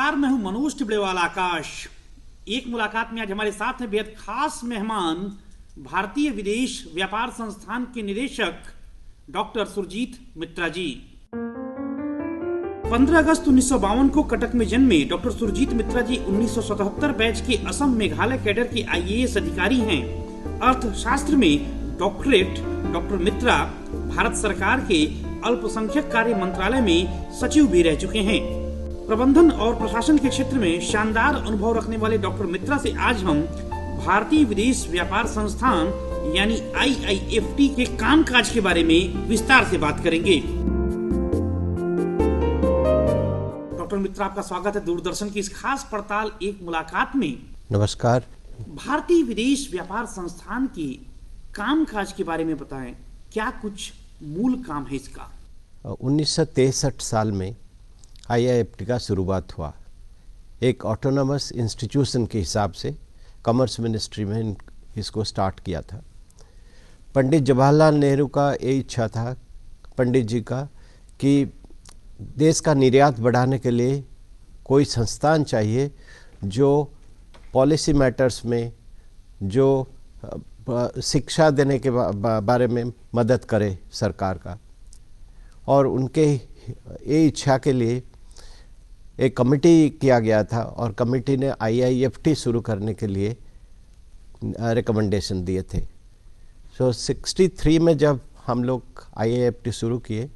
नमस्कार, मैं हूं मनोज टिबड़ेवाल आकाश। एक मुलाकात में आज हमारे साथ हैं बेहद खास मेहमान, भारतीय विदेश व्यापार संस्थान के निदेशक डॉक्टर सुरजीत मित्रा जी। 15 अगस्त 1952 को कटक में जन्मे डॉक्टर सुरजीत मित्रा जी 1977 बैच के असम मेघालय कैडर के IAS अधिकारी हैं। अर्थशास्त्र में डॉक्टरेट डॉक्टर मित्रा भारत सरकार के अल्पसंख्यक कार्य मंत्रालय में सचिव भी रह चुके हैं। प्रबंधन और प्रशासन के क्षेत्र में शानदार अनुभव रखने वाले डॉक्टर मित्रा से आज हम भारतीय विदेश व्यापार संस्थान यानी IIFT के कामकाज के बारे में विस्तार से बात करेंगे। डॉक्टर मित्रा, आपका स्वागत है दूरदर्शन की इस खास पड़ताल एक मुलाकात में। नमस्कार। भारतीय विदेश व्यापार संस्थान के कामकाज के बारे में बताएं, क्या कुछ मूल काम है इसका? 1963 साल में IIFT का शुरुआत हुआ। एक ऑटोनॉमस इंस्टीट्यूशन के हिसाब से कॉमर्स मिनिस्ट्री में इसको स्टार्ट किया था। पंडित जवाहरलाल नेहरू का ये इच्छा था, पंडित जी का, कि देश का निर्यात बढ़ाने के लिए कोई संस्थान चाहिए जो पॉलिसी मैटर्स में, जो शिक्षा देने के बारे में मदद करे सरकार का। और उनके ये इच्छा के लिए एक कमेटी किया गया था और कमेटी ने IIFT शुरू करने के लिए रिकमेंडेशन दिए थे। 63 में जब हम लोग IIFT शुरू किए,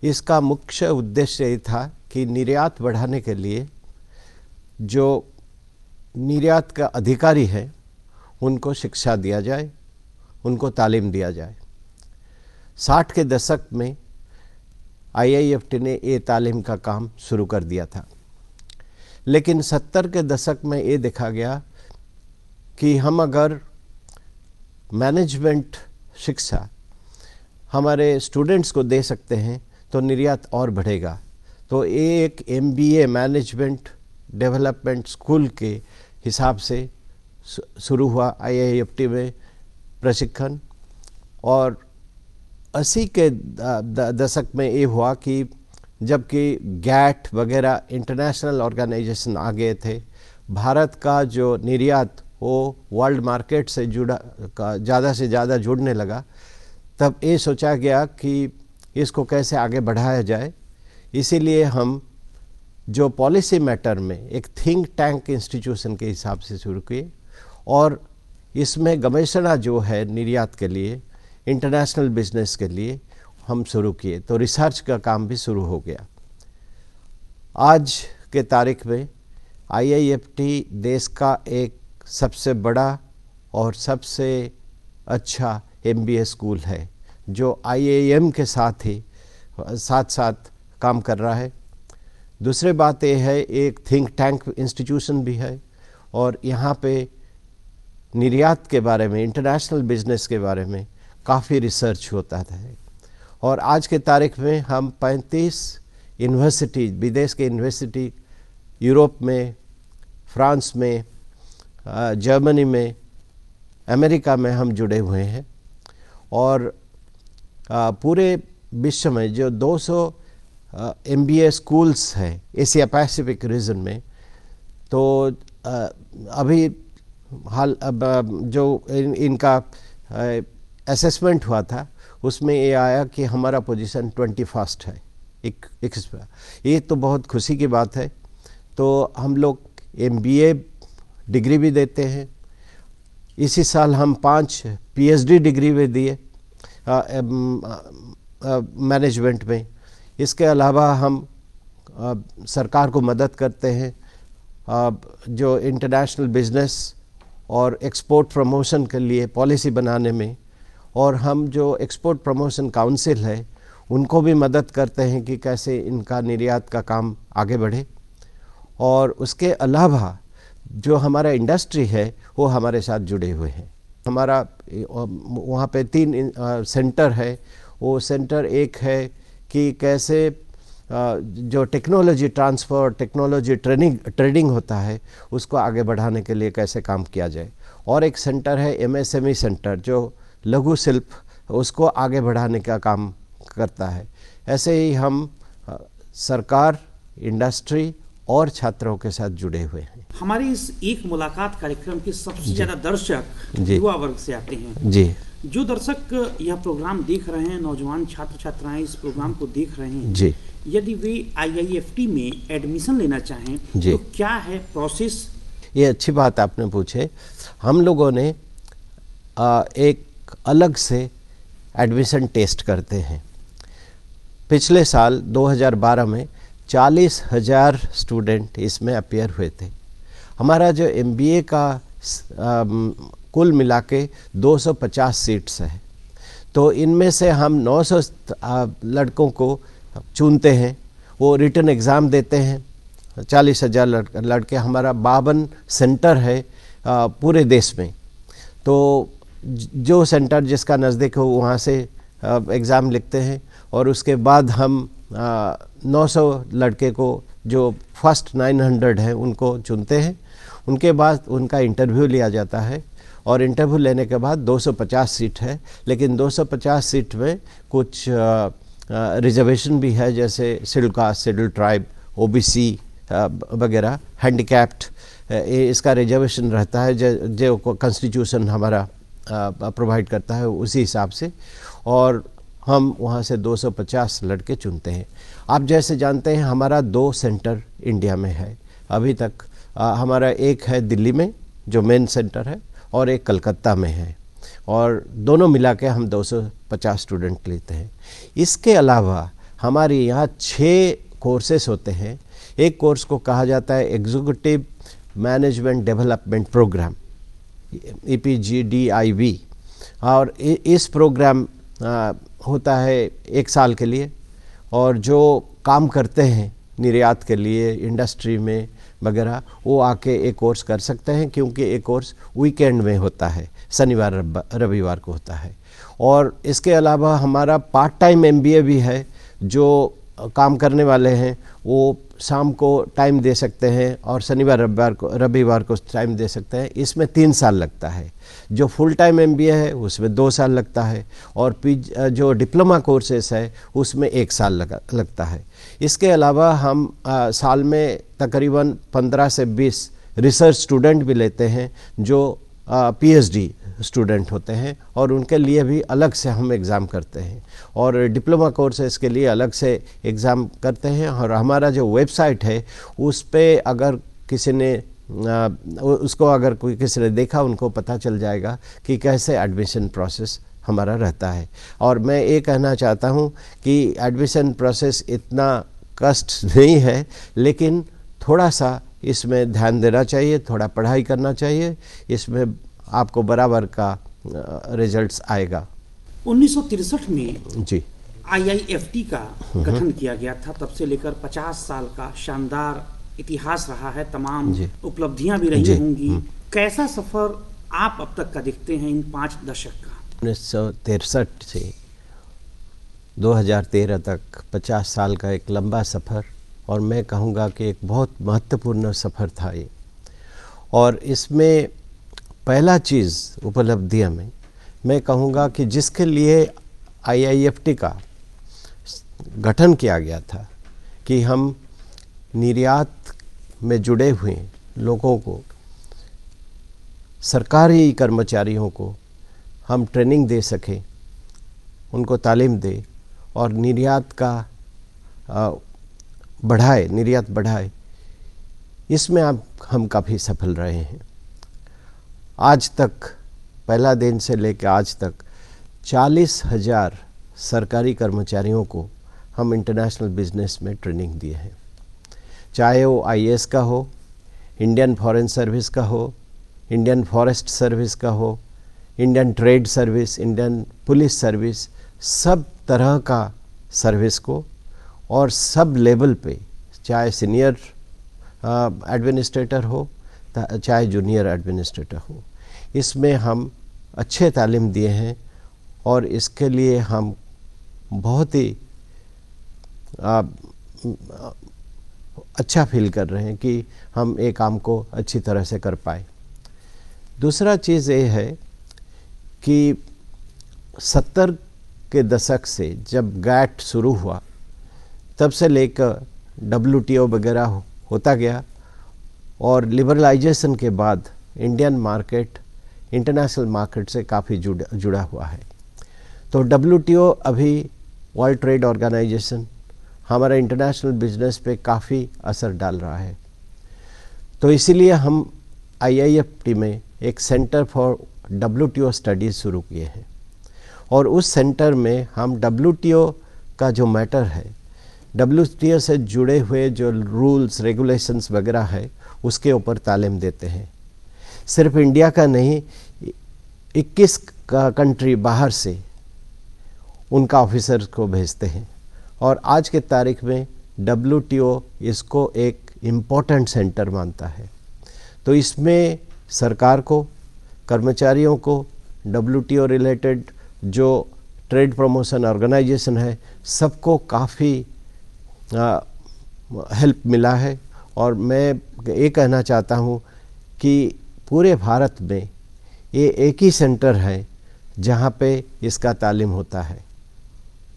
इसका मुख्य उद्देश्य ये था कि निर्यात बढ़ाने के लिए जो निर्यात का अधिकारी है उनको शिक्षा दिया जाए, उनको तालीम दिया जाए। 60 के दशक में IIFT ने ये तालीम का काम शुरू कर दिया था, लेकिन 70 के दशक में ये देखा गया कि हम अगर मैनेजमेंट शिक्षा हमारे स्टूडेंट्स को दे सकते हैं तो निर्यात और बढ़ेगा। तो एक MBA मैनेजमेंट डेवलपमेंट स्कूल के हिसाब से शुरू हुआ IIFT में प्रशिक्षण। और 80 के दशक में ये हुआ कि जबकि GATT वगैरह इंटरनेशनल ऑर्गेनाइजेशन आ गए थे, भारत का जो निर्यात वो वर्ल्ड मार्केट से ज़्यादा से ज़्यादा जुड़ने लगा, तब ये सोचा गया कि इसको कैसे आगे बढ़ाया जाए। इसीलिए हम जो पॉलिसी मैटर में एक थिंक टैंक इंस्टीट्यूशन के हिसाब से शुरू किए और इसमें गवेषणा जो है निर्यात के लिए, इंटरनेशनल बिजनेस के लिए हम शुरू किए, तो रिसर्च का काम भी शुरू हो गया। आज के तारीख में IIFT देश का एक सबसे बड़ा और सबसे अच्छा MBA स्कूल है, जो IIM के साथ साथ काम कर रहा है। दूसरी बात यह है, एक थिंक टैंक इंस्टीट्यूशन भी है और यहाँ पे निर्यात के बारे में, इंटरनेशनल बिजनेस के बारे में काफ़ी रिसर्च होता है। और आज के तारीख में हम 35 यूनिवर्सिटी, विदेश के यूनिवर्सिटी, यूरोप में, फ्रांस में, जर्मनी में, अमेरिका में हम जुड़े हुए हैं। और पूरे विश्व में जो 200 MBA स्कूल्स हैं एशिया पैसिफिक रीजन में, तो अभी अब जो इनका असेसमेंट हुआ था उसमें ये आया कि हमारा पोजीशन 21st है। ये तो बहुत खुशी की बात है। तो हम लोग MBA डिग्री भी देते हैं। इसी साल हम 5 PhD डिग्री भी दिए मैनेजमेंट में। इसके अलावा हम सरकार को मदद करते हैं जो इंटरनेशनल बिजनेस और एक्सपोर्ट प्रमोशन के लिए पॉलिसी बनाने में, और हम जो एक्सपोर्ट प्रमोशन काउंसिल है उनको भी मदद करते हैं कि कैसे इनका निर्यात का काम आगे बढ़े। और उसके अलावा जो हमारा इंडस्ट्री है वो हमारे साथ जुड़े हुए हैं। हमारा वहाँ पे 3 सेंटर है। वो सेंटर एक है कि कैसे जो टेक्नोलॉजी ट्रांसफ़र, टेक्नोलॉजी ट्रेडिंग होता है उसको आगे बढ़ाने के लिए कैसे काम किया जाए। और एक सेंटर है MSME सेंटर, जो लघु शिल्प उसको आगे बढ़ाने का काम करता है। ऐसे ही हम सरकार, इंडस्ट्री और छात्रों के साथ जुड़े हुए हैं। हमारे इस एक मुलाकात कार्यक्रम के सबसे ज्यादा दर्शक जी। युवा वर्ग से आते हैं। जी जो दर्शक यह प्रोग्राम देख रहे हैं, नौजवान छात्र छात्राएं इस प्रोग्राम को देख रहे हैं, जी यदि वे IIFT में एडमिशन लेना चाहें जी। तो क्या है प्रोसेस? ये अच्छी बात आपने पूछे। हम लोगों ने एक अलग से एडमिशन टेस्ट करते हैं। पिछले साल 2012 में 40,000 स्टूडेंट इसमें अपीयर हुए थे। हमारा जो MBA का कुल मिला के 250 सीट्स है, तो इनमें से हम 900 लड़कों को चुनते हैं। वो रिटन एग्ज़ाम देते हैं। 40,000 लड़के, हमारा 52 सेंटर है पूरे देश में। तो जो सेंटर जिसका नज़दीक हो वहाँ से एग्ज़ाम लिखते हैं, और उसके बाद हम 900 लड़के को जो फर्स्ट 900 हैं उनको चुनते हैं। उनके बाद उनका इंटरव्यू लिया जाता है, और इंटरव्यू लेने के बाद 250 सीट है, लेकिन 250 सीट में कुछ रिजर्वेशन भी है, जैसे schedule caste, schedule tribe, OBC वगैरह, हैंडीकैप्ड, इसका रिजर्वेशन रहता है जो कॉन्स्टिट्यूशन हमारा प्रोवाइड करता है उसी हिसाब से, और हम वहाँ से 250 लड़के चुनते हैं। आप जैसे जानते हैं हमारा 2 सेंटर इंडिया में है अभी तक। हमारा एक है दिल्ली में जो मेन सेंटर है, और एक कलकत्ता में है, और दोनों मिला के हम 250 स्टूडेंट लेते हैं। इसके अलावा हमारे यहाँ 6 कोर्सेस होते हैं। एक कोर्स को कहा जाता है executive management development programme, EPGDIV, और इस प्रोग्राम होता है 1 साल के लिए, और जो काम करते हैं निर्यात के लिए इंडस्ट्री में वगैरह, वो आके एक कोर्स कर सकते हैं, क्योंकि एक कोर्स वीकेंड में होता है, शनिवार रविवार को होता है। और इसके अलावा हमारा पार्ट टाइम MBA भी है। जो काम करने वाले हैं वो शाम को टाइम दे सकते हैं, और शनिवार रविवार को टाइम दे सकते हैं। इसमें 3 साल लगता है। जो फुल टाइम MBA है उसमें 2 साल लगता है, और जो डिप्लोमा कोर्सेस है उसमें 1 साल लगता है। इसके अलावा हम साल में तकरीबन 15 से 20 रिसर्च स्टूडेंट भी लेते हैं, जो PhD स्टूडेंट होते हैं, और उनके लिए भी अलग से हम एग्ज़ाम करते हैं, और डिप्लोमा कोर्सेज़ के लिए अलग से एग्ज़ाम करते हैं। और हमारा जो वेबसाइट है उस पे अगर किसी ने किसी ने देखा, उनको पता चल जाएगा कि कैसे एडमिशन प्रोसेस हमारा रहता है। और मैं ये कहना चाहता हूँ कि एडमिशन प्रोसेस इतना कष्ट नहीं है, लेकिन थोड़ा सा इसमें ध्यान देना चाहिए, थोड़ा पढ़ाई करना चाहिए, इसमें आपको बराबर का रिजल्ट्स आएगा। 1963 में जी IIFT का गठन किया गया था। तब से लेकर 50 साल का शानदार इतिहास रहा है, तमाम उपलब्धियां भी रही होंगी। कैसा सफर आप अब तक का देखते हैं इन 5 दशक का? 1963 से 2013 तक 50 साल का एक लंबा सफ़र, और मैं कहूँगा कि एक बहुत महत्वपूर्ण सफ़र था ये। और इसमें पहला चीज़ उपलब्धियाँ में मैं कहूँगा कि जिसके लिए IIFT का गठन किया गया था, कि हम निर्यात में जुड़े हुए लोगों को, सरकारी कर्मचारियों को हम ट्रेनिंग दे सकें, उनको तालीम दें, और निर्यात का निर्यात बढ़ाए। इसमें हम काफ़ी सफल रहे हैं। आज तक, पहला दिन से लेकर आज तक 40,000 सरकारी कर्मचारियों को हम इंटरनेशनल बिजनेस में ट्रेनिंग दिए हैं, चाहे वो IAS का हो, इंडियन फॉरेन सर्विस का हो, इंडियन फॉरेस्ट सर्विस का हो, Indian trade service, Indian police service, सब तरह का सर्विस को, और सब लेवल पे, चाहे सीनियर एडमिनिस्ट्रेटर हो चाहे जूनियर एडमिनिस्ट्रेटर हो, इसमें हम अच्छे तालीम दिए हैं। और इसके लिए हम बहुत ही अच्छा फील कर रहे हैं कि हम एक काम को अच्छी तरह से कर पाए। दूसरा चीज़ ये है कि 70 के दशक से जब GATT शुरू हुआ, तब से लेकर WTO वगैरह होता गया और लिबरलाइजेशन के बाद इंडियन मार्केट इंटरनेशनल मार्केट से काफ़ी जुड़ा हुआ है। तो WTO अभी वर्ल्ड ट्रेड ऑर्गेनाइजेशन हमारा इंटरनेशनल बिजनेस पे काफ़ी असर डाल रहा है। तो इसीलिए हम IIFT में एक सेंटर फॉर WTO स्टडीज़ शुरू किए हैं और उस सेंटर में हम WTO का जो मैटर है, WTO से जुड़े हुए जो रूल्स रेगुलेशंस वगैरह है उसके ऊपर तालीम देते हैं। सिर्फ इंडिया का नहीं, 21 कंट्री बाहर से उनका ऑफिसर को भेजते हैं और आज के तारीख में WTO इसको एक इम्पोर्टेंट सेंटर मानता है। तो इसमें सरकार को, कर्मचारियों को, WTO रिलेटेड जो ट्रेड प्रमोशन ऑर्गेनाइजेशन है, सबको काफ़ी हेल्प मिला है। और मैं ये कहना चाहता हूँ कि पूरे भारत में ये एक ही सेंटर है जहाँ पे इसका तालीम होता है,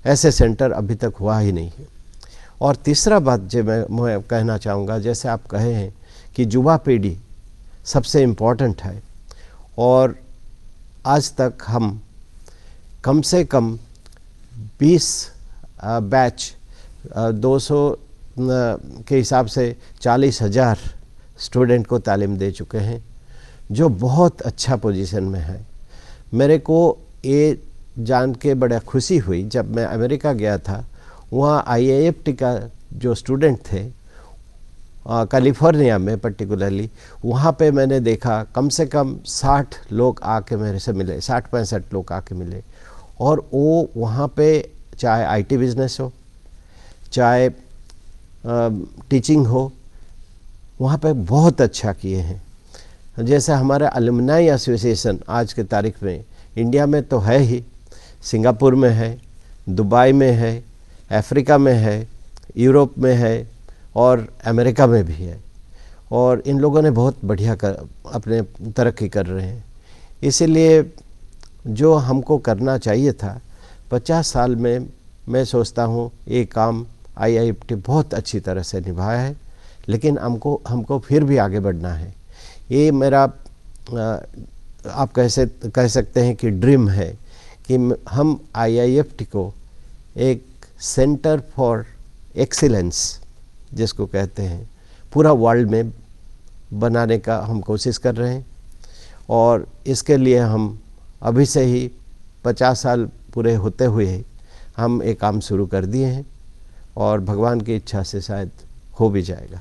ऐसे सेंटर अभी तक हुआ ही नहीं है। और तीसरा बात जो मैं कहना चाहूँगा, जैसे आप कहे हैं कि युवा पीढ़ी सबसे इम्पोर्टेंट है और आज तक हम कम से कम 20 बैच 200 के हिसाब से 40,000 स्टूडेंट को तालीम दे चुके हैं, जो बहुत अच्छा पोजीशन में है। मेरे को ये जान के बड़ा खुशी हुई जब मैं अमेरिका गया था, वहाँ IIFT का जो स्टूडेंट थे कैलिफोर्निया में पर्टिकुलरली, वहाँ पे मैंने देखा कम से कम 60 लोग आके मेरे से मिले, 60-65 लोग आके मिले और वो वहाँ पे चाहे IT बिजनेस हो, चाहे टीचिंग हो, वहाँ पे बहुत अच्छा किए हैं। जैसे हमारा अलुमनाई एसोसिएशन आज के तारीख में इंडिया में तो है ही, सिंगापुर में है, दुबई में है, अफ्रीका में है, यूरोप में है और अमेरिका में भी है और इन लोगों ने बहुत बढ़िया अपने तरक्की कर रहे हैं। इसीलिए जो हमको करना चाहिए था 50 साल में, मैं सोचता हूँ ये काम IIFT बहुत अच्छी तरह से निभाया है, लेकिन हमको फिर भी आगे बढ़ना है। ये मेरा आप कह सकते हैं कि ड्रीम है कि हम IIFT को एक सेंटर फॉर एक्सीलेंस जिसको कहते हैं पूरा वर्ल्ड में बनाने का हम कोशिश कर रहे हैं और इसके लिए हम अभी से ही 50 साल पूरे होते हुए हम एक काम शुरू कर दिए हैं और भगवान की इच्छा से शायद हो भी जाएगा।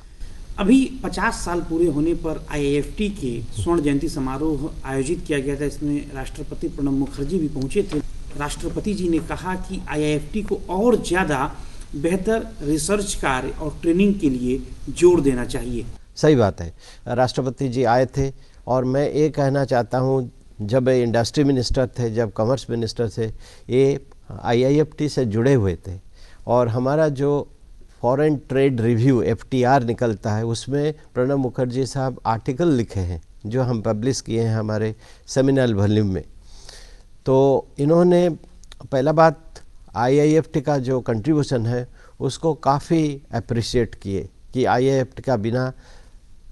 अभी 50 साल पूरे होने पर IIFT के स्वर्ण जयंती समारोह आयोजित किया गया था। इसमें राष्ट्रपति प्रणब मुखर्जी भी पहुंचे थे। राष्ट्रपति जी ने कहा कि IIFT को और ज़्यादा बेहतर रिसर्च कार्य और ट्रेनिंग के लिए जोर देना चाहिए। सही बात है, राष्ट्रपति जी आए थे और मैं ये कहना चाहता हूँ, जब इंडस्ट्री मिनिस्टर थे, जब कॉमर्स मिनिस्टर थे, ये IIFT से जुड़े हुए थे और हमारा जो फॉरेन ट्रेड रिव्यू FTR निकलता है उसमें प्रणब मुखर्जी साहब आर्टिकल लिखे हैं जो हम पब्लिश किए हैं हमारे सेमिनल वॉल्यूम में। तो इन्होंने पहला बात IIFT का जो कंट्रीब्यूशन है उसको काफ़ी अप्रिशिएट किए कि IIFT का बिना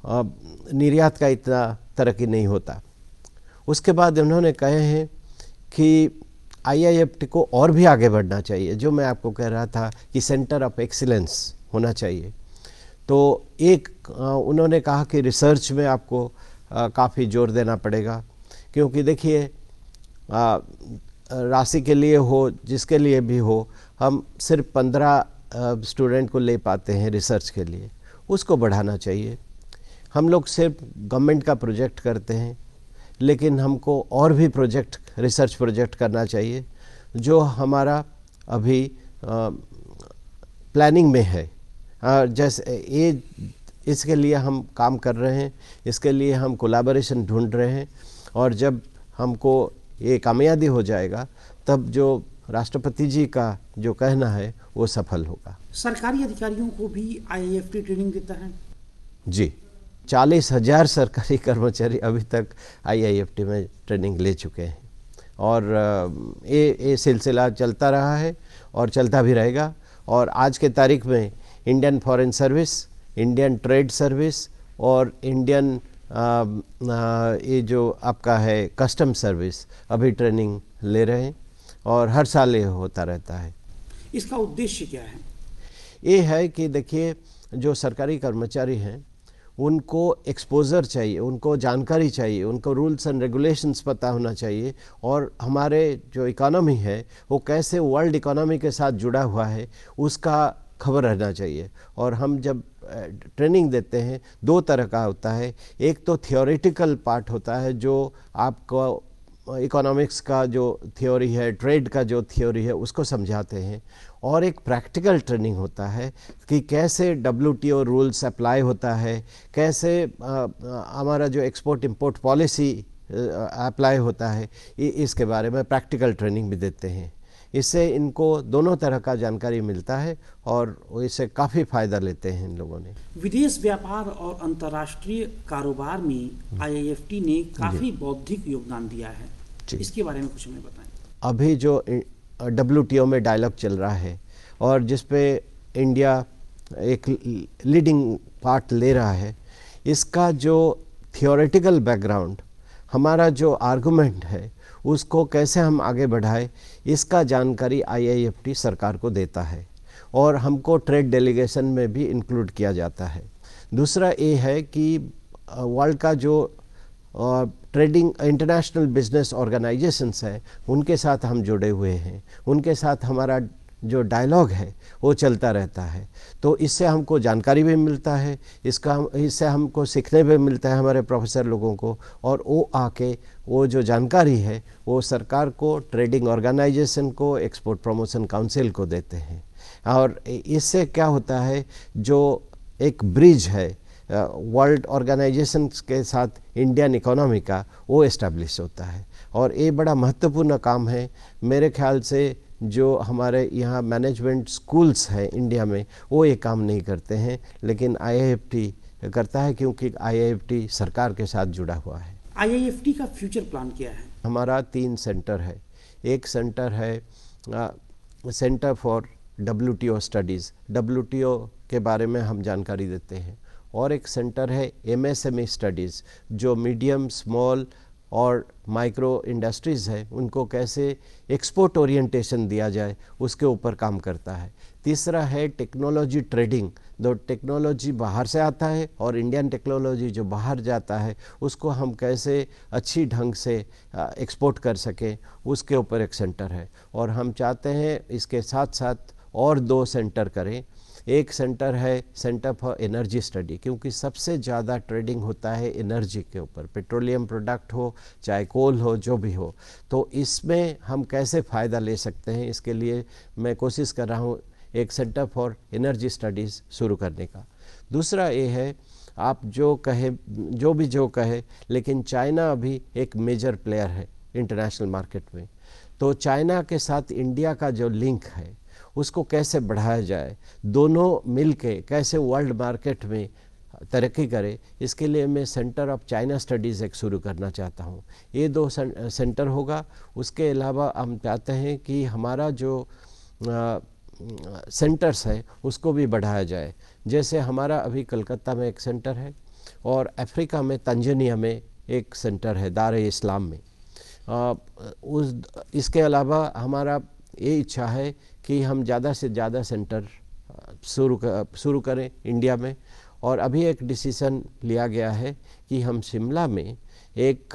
निर्यात का इतना तरक्की नहीं होता। उसके बाद उन्होंने कहे हैं कि IIFT को और भी आगे बढ़ना चाहिए, जो मैं आपको कह रहा था कि सेंटर ऑफ एक्सीलेंस होना चाहिए। तो एक उन्होंने कहा कि रिसर्च में आपको काफ़ी जोर देना पड़ेगा, क्योंकि देखिए राशि के लिए हो, जिसके लिए भी हो, हम सिर्फ 15 स्टूडेंट को ले पाते हैं रिसर्च के लिए, उसको बढ़ाना चाहिए। हम लोग सिर्फ गवर्नमेंट का प्रोजेक्ट करते हैं, लेकिन हमको और भी प्रोजेक्ट, रिसर्च प्रोजेक्ट करना चाहिए जो हमारा अभी प्लानिंग में है। जैसे ये इसके लिए हम काम कर रहे हैं, इसके लिए हम कोलैबोरेशन ढूंढ रहे हैं और जब हमको ये कामयाबी हो जाएगा तब जो राष्ट्रपति जी का जो कहना है वो सफल होगा। सरकारी अधिकारियों को भी IIFT ट्रेनिंग देता है? जी, 40,000 सरकारी कर्मचारी अभी तक IIFT में ट्रेनिंग ले चुके हैं और ये सिलसिला चलता रहा है और चलता भी रहेगा। और आज के तारीख में Indian foreign service, Indian trade service और इंडियन ये जो आपका है कस्टम सर्विस अभी ट्रेनिंग ले रहे हैं और हर साल ये होता रहता है। इसका उद्देश्य क्या है? ये है कि देखिए, जो सरकारी कर्मचारी हैं उनको एक्सपोज़र चाहिए, उनको जानकारी चाहिए, उनको रूल्स एंड रेगुलेशंस पता होना चाहिए और हमारे जो इकोनॉमी है वो कैसे वर्ल्ड इकोनॉमी के साथ जुड़ा हुआ है उसका खबर रहना चाहिए। और हम जब ट्रेनिंग देते हैं दो तरह का होता है, एक तो थियोरेटिकल पार्ट होता है जो आपको इकोनॉमिक्स का जो थ्योरी है, ट्रेड का जो थ्योरी है उसको समझाते हैं, और एक प्रैक्टिकल ट्रेनिंग होता है कि कैसे WTO रूल्स अप्लाई होता है, कैसे हमारा जो एक्सपोर्ट इंपोर्ट पॉलिसी अप्लाई होता है, इसके बारे में प्रैक्टिकल ट्रेनिंग भी देते हैं। इससे इनको दोनों तरह का जानकारी मिलता है और इससे काफ़ी फ़ायदा लेते हैं इन लोगों ने। विदेश व्यापार और अंतर्राष्ट्रीय कारोबार में IIFT ने काफ़ी बौद्धिक योगदान दिया है, इसके बारे में कुछ हमें बताएं। अभी जो WTO में डायलॉग चल रहा है और जिस पे इंडिया एक लीडिंग पार्ट ले रहा है, इसका जो थियोरेटिकल बैकग्राउंड, हमारा जो आर्गुमेंट है उसको कैसे हम आगे बढ़ाएं, इसका जानकारी IIFT सरकार को देता है और हमको ट्रेड डेलीगेशन में भी इंक्लूड किया जाता है। दूसरा ये है कि वर्ल्ड का जो ट्रेडिंग इंटरनेशनल बिजनेस ऑर्गेनाइजेशंस है उनके साथ हम जुड़े हुए हैं, उनके साथ हमारा जो डायलॉग है वो चलता रहता है, तो इससे हमको जानकारी भी मिलता है, इससे हमको सीखने भी मिलता है हमारे प्रोफेसर लोगों को, और वो आके वो जो जानकारी है वो सरकार को, ट्रेडिंग ऑर्गेनाइजेशन को, एक्सपोर्ट प्रमोशन काउंसिल को देते हैं। और इससे क्या होता है, जो एक ब्रिज है वर्ल्ड ऑर्गेनाइजेशन के साथ इंडियन इकोनॉमी का, वो इस्टेब्लिश होता है। और ये बड़ा महत्वपूर्ण काम है। मेरे ख्याल से जो हमारे यहाँ मैनेजमेंट स्कूल्स हैं इंडिया में वो ये काम नहीं करते हैं, लेकिन IIFT करता है क्योंकि IIFT सरकार के साथ जुड़ा हुआ है। IIFT का फ्यूचर प्लान क्या है? हमारा 3 सेंटर है। एक सेंटर है centre for WTO studies, WTO के बारे में हम जानकारी देते हैं, और एक सेंटर है MSME स्टडीज़, जो मीडियम, स्मॉल और माइक्रो इंडस्ट्रीज़ है उनको कैसे एक्सपोर्ट ओरिएंटेशन दिया जाए उसके ऊपर काम करता है। तीसरा है टेक्नोलॉजी ट्रेडिंग, जो टेक्नोलॉजी बाहर से आता है और इंडियन टेक्नोलॉजी जो बाहर जाता है उसको हम कैसे अच्छी ढंग से एक्सपोर्ट कर सकें, उसके ऊपर एक सेंटर है। और हम चाहते हैं इसके साथ साथ और 2 सेंटर करें। एक सेंटर है सेंटर फॉर एनर्जी स्टडी, क्योंकि सबसे ज़्यादा ट्रेडिंग होता है एनर्जी के ऊपर, पेट्रोलियम प्रोडक्ट हो चाहे कोल हो, जो भी हो, तो इसमें हम कैसे फ़ायदा ले सकते हैं, इसके लिए मैं कोशिश कर रहा हूँ एक सेंटर फॉर एनर्जी स्टडीज़ शुरू करने का। दूसरा ये है, आप जो कहे, लेकिन चाइना अभी एक मेजर प्लेयर है इंटरनेशनल मार्केट में, तो चाइना के साथ इंडिया का जो लिंक है उसको कैसे बढ़ाया जाए, दोनों मिलके कैसे वर्ल्ड मार्केट में तरक्की करे, इसके लिए मैं सेंटर ऑफ चाइना स्टडीज़ एक शुरू करना चाहता हूँ। ये 2 सेंटर होगा। उसके अलावा हम चाहते हैं कि हमारा जो सेंटर्स है उसको भी बढ़ाया जाए। जैसे हमारा अभी कलकत्ता में एक सेंटर है और अफ्रीका में तंजानिया में एक सेंटर है दार-ए-इस्लाम में। इसके अलावा हमारा ये इच्छा है कि हम ज़्यादा से ज़्यादा सेंटर शुरू करें इंडिया में, और अभी एक डिसीज़न लिया गया है कि हम शिमला में एक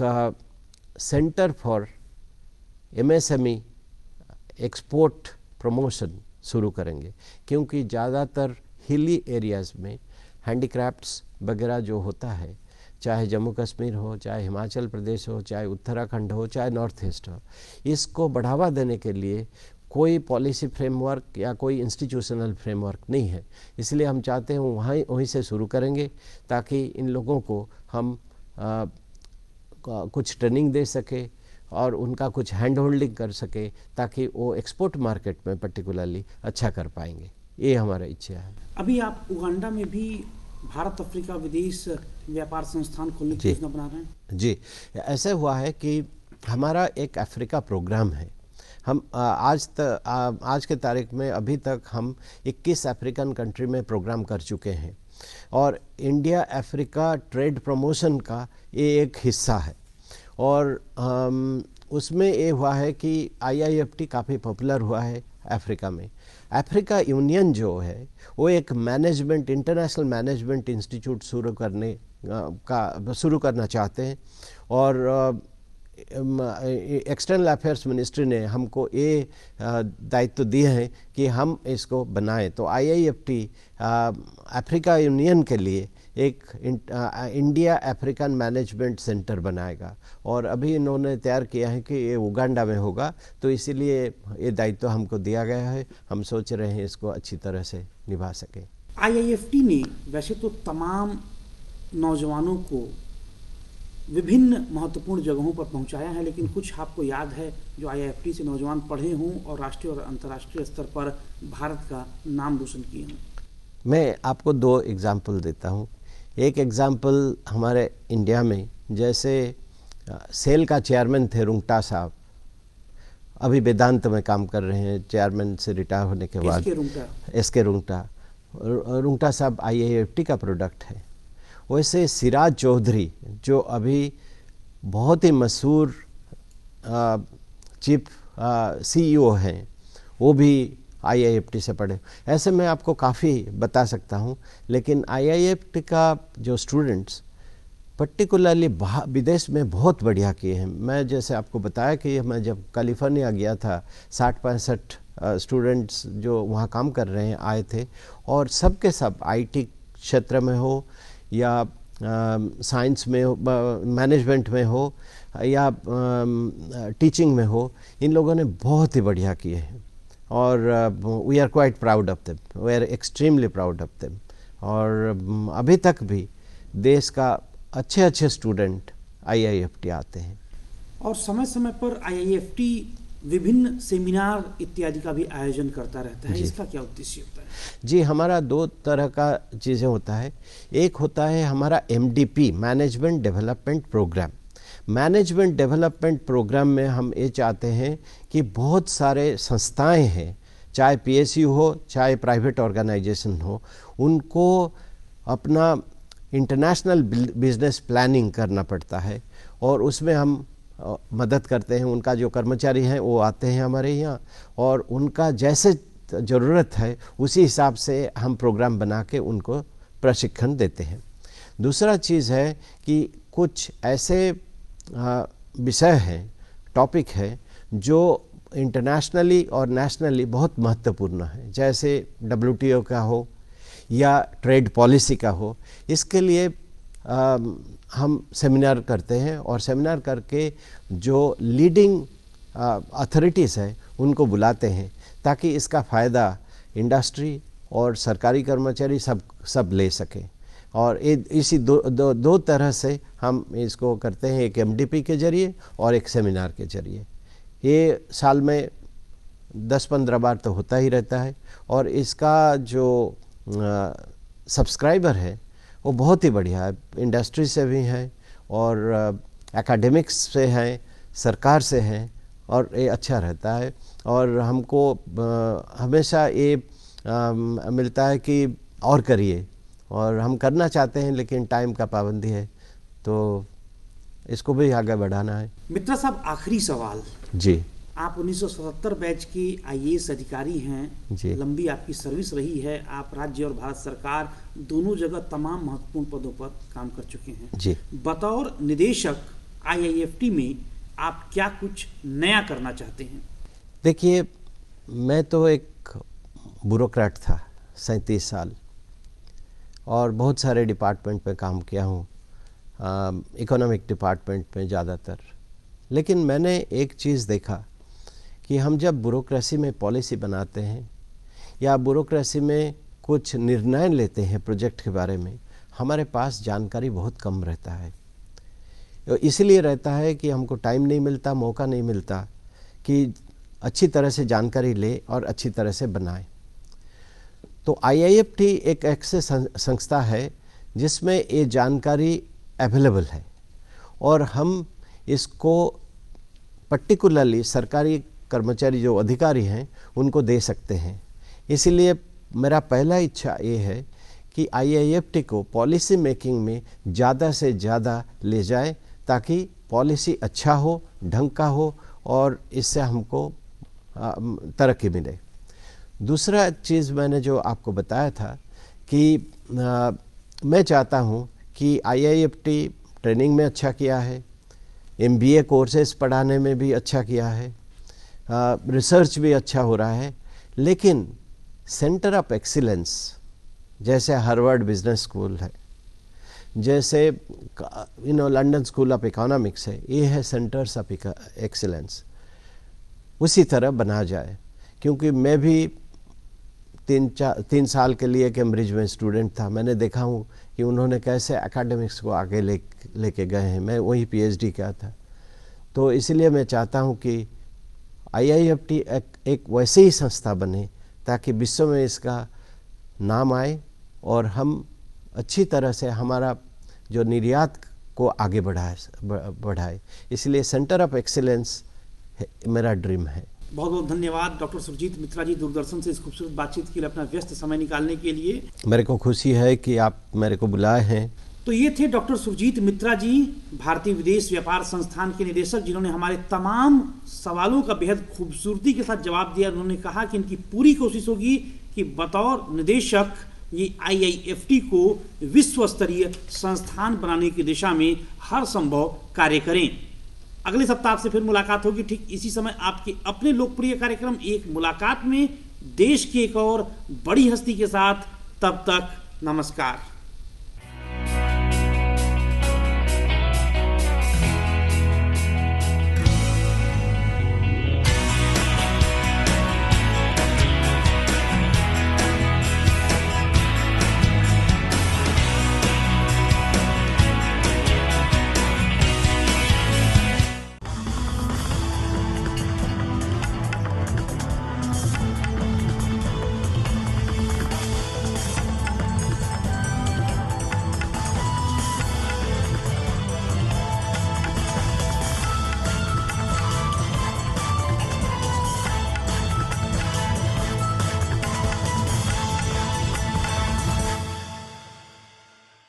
centre for MSME export promotion शुरू करेंगे, क्योंकि ज़्यादातर हिली एरियाज़ में हैंडीक्राफ्ट्स वगैरह जो होता है, चाहे जम्मू कश्मीर हो, चाहे हिमाचल प्रदेश हो, चाहे उत्तराखंड हो, चाहे नॉर्थ ईस्ट हो, इसको बढ़ावा देने के लिए कोई पॉलिसी फ्रेमवर्क या कोई इंस्टीट्यूशनल फ्रेमवर्क नहीं है। इसलिए हम चाहते हैं वहीं से शुरू करेंगे, ताकि इन लोगों को हम कुछ ट्रेनिंग दे सके और उनका कुछ हैंड होल्डिंग कर सके, ताकि वो एक्सपोर्ट मार्केट में पर्टिकुलरली अच्छा कर पाएंगे। ये हमारा इच्छा है। अभी आप उगांडा में भी भारत अफ्रीका विदेश व्यापार संस्थान खोलने की योजना बना रहे हैं? जी, ऐसा हुआ है कि हमारा एक अफ्रीका प्रोग्राम है। हम आज के तारीख में अभी तक हम 21 अफ्रीकन कंट्री में प्रोग्राम कर चुके हैं, और इंडिया अफ्रीका ट्रेड प्रमोशन का ये एक हिस्सा है। और उसमें ये हुआ है कि IIFT काफ़ी पॉपुलर हुआ है अफ्रीका में। अफ्रीका यूनियन जो है वो एक मैनेजमेंट इंटरनेशनल मैनेजमेंट इंस्टीट्यूट शुरू करना चाहते हैं। और एक्सटर्नल अफेयर्स मिनिस्ट्री ने हमको ये दायित्व दिए हैं कि हम इसको बनाएं। तो IIFT अफ्रीका यूनियन के लिए एक इंडिया अफ्रीकन मैनेजमेंट सेंटर बनाएगा और अभी इन्होंने तैयार किया है कि ये उगांडा में होगा। तो इसीलिए ये दायित्व हमको दिया गया है। हम सोच रहे हैं इसको अच्छी तरह से निभा सकें। IIFT ने वैसे तो तमाम नौजवानों को विभिन्न महत्वपूर्ण जगहों पर पहुंचाया है, लेकिन कुछ आपको याद है जो IIFT से नौजवान पढ़े हों और राष्ट्रीय और अंतर्राष्ट्रीय स्तर पर भारत का नाम रोशन किए हों? मैं आपको 2 एग्जाम्पल देता हूँ। एक एग्जाम्पल हमारे इंडिया में, जैसे सेल का चेयरमैन थे रुंगटा साहब, अभी वेदांत में काम कर रहे हैं चेयरमैन से रिटायर होने के बाद। SK रुंगटा साहब IIFT का प्रोडक्ट है। वैसे सिराज चौधरी जो अभी बहुत ही मशहूर चीफ CEO हैं, वो भी IIFT से पढ़े। ऐसे मैं आपको काफ़ी बता सकता हूँ, लेकिन IIFT का जो स्टूडेंट्स पर्टिकुलरली विदेश में बहुत बढ़िया किए हैं। मैं जैसे आपको बताया कि मैं जब कैलिफोर्निया गया था, 60-65 स्टूडेंट्स जो वहाँ काम कर रहे हैं आए थे, और सब के सब IT क्षेत्र में हो या साइंस में हो, मैनेजमेंट में हो या टीचिंग में हो, इन लोगों ने बहुत ही बढ़िया किए हैं। और we are quite proud of them, we are extremely proud of them. और अभी तक भी देश का अच्छे अच्छे स्टूडेंट IIFT आते हैं। और समय समय पर IIFT विभिन्न सेमिनार इत्यादि का भी आयोजन करता रहता है। इसका क्या उद्देश्य होता है? जी, हमारा 2 तरह का चीज़ें होता है। एक होता है हमारा MDP, management development programme. Management development programme में हम ये चाहते हैं कि बहुत सारे संस्थाएं हैं, चाहे PSU हो चाहे प्राइवेट ऑर्गेनाइजेशन हो, उनको अपना इंटरनेशनल बिजनेस प्लानिंग करना पड़ता है और उसमें हम मदद करते हैं। उनका जो कर्मचारी हैं वो आते हैं हमारे यहाँ और उनका जैसे ज़रूरत है उसी हिसाब से हम प्रोग्राम बना के उनको प्रशिक्षण देते हैं। दूसरा चीज़ है कि कुछ ऐसे विषय हैं, टॉपिक है जो इंटरनेशनली और नेशनली बहुत महत्वपूर्ण है, जैसे WTO का हो या ट्रेड पॉलिसी का हो। इसके लिए हम सेमिनार करते हैं और सेमिनार करके जो लीडिंग अथॉरिटीज़ है उनको बुलाते हैं ताकि इसका फ़ायदा इंडस्ट्री और सरकारी कर्मचारी सब ले सकें। और इसी दो तरह से हम इसको करते हैं, एक MDP के ज़रिए और एक सेमिनार के ज़रिए। ये साल में 10-15 बार तो होता ही रहता है और इसका जो सब्सक्राइबर है वो बहुत ही बढ़िया है, इंडस्ट्री से भी हैं और एकेडमिक्स से हैं, सरकार से हैं, और ये अच्छा रहता है। और हमको हमेशा ये मिलता है कि और करिए, और हम करना चाहते हैं लेकिन टाइम का पाबंदी है, तो इसको भी आगे बढ़ाना है। मित्रा साहब, आखिरी सवाल। जी, आप 1977 बैच के IAS अधिकारी हैं जी। लंबी आपकी सर्विस रही है, आप राज्य और भारत सरकार दोनों जगह तमाम महत्वपूर्ण पदों पर काम कर चुके हैं जी। बतौर निदेशक IIFT में आप क्या कुछ नया करना चाहते हैं? देखिए, मैं तो एक ब्यूरोक्रेट था 37 साल और बहुत सारे डिपार्टमेंट में काम किया हूँ, इकोनॉमिक डिपार्टमेंट में ज़्यादातर। लेकिन मैंने एक चीज़ देखा कि हम जब ब्यूरोक्रेसी में पॉलिसी बनाते हैं या ब्यूरोक्रेसी में कुछ निर्णय लेते हैं प्रोजेक्ट के बारे में, हमारे पास जानकारी बहुत कम रहता है। इसलिए रहता है कि हमको टाइम नहीं मिलता, मौका नहीं मिलता कि अच्छी तरह से जानकारी ले और अच्छी तरह से बनाए। तो IIFT एक ऐसे संस्था है जिसमें ये जानकारी अवेलेबल है और हम इसको पर्टिकुलरली सरकारी कर्मचारी जो अधिकारी हैं उनको दे सकते हैं। इसलिए मेरा पहला इच्छा ये है कि IIFT को पॉलिसी मेकिंग में ज़्यादा से ज़्यादा ले जाए ताकि पॉलिसी अच्छा हो, ढंग का हो और इससे हमको तरक्की मिले। दूसरा चीज़ मैंने जो आपको बताया था कि मैं चाहता हूँ कि IIFT ट्रेनिंग में अच्छा किया है, MBA कोर्सेज पढ़ाने में भी अच्छा किया है, रिसर्च भी अच्छा हो रहा है, लेकिन सेंटर ऑफ एक्सीलेंस जैसे हार्वर्ड बिजनेस स्कूल है, जैसे लंदन स्कूल ऑफ इकोनॉमिक्स है, ये है सेंटर्स ऑफ एक्सीलेंस, उसी तरह बना जाए। क्योंकि मैं भी 3 साल के लिए कैम्ब्रिज में स्टूडेंट था, मैंने देखा हूँ कि उन्होंने कैसे एकेडमिक्स को आगे लेके गए हैं। मैं वही PhD किया था। तो इसलिए मैं चाहता हूँ कि IIFT एक वैसे ही संस्था बने ताकि विश्व में इसका नाम आए और हम अच्छी तरह से हमारा जो निर्यात को आगे बढ़ाए। इसलिए सेंटर ऑफ एक्सीलेंस मेरा ड्रीम है। बहुत बहुत धन्यवाद डॉक्टर सुरजीत मित्रा जी, दूरदर्शन से इस खूबसूरत बातचीत के लिए अपना व्यस्त समय निकालने के लिए। मेरे को खुशी है कि आप मेरे को बुलाए हैं। तो ये थे डॉक्टर सुरजीत मित्रा जी, भारतीय विदेश व्यापार संस्थान के निदेशक, जिन्होंने हमारे तमाम सवालों का बेहद खूबसूरती के साथ जवाब दिया। उन्होंने कहा कि इनकी पूरी कोशिश होगी कि बतौर निदेशक ये IIFT को विश्व स्तरीय संस्थान बनाने की दिशा में हर संभव कार्य करें। अगले सप्ताह आपसे फिर मुलाकात होगी ठीक इसी समय आपके अपने लोकप्रिय कार्यक्रम एक मुलाकात में, देश की एक और बड़ी हस्ती के साथ। तब तक नमस्कार।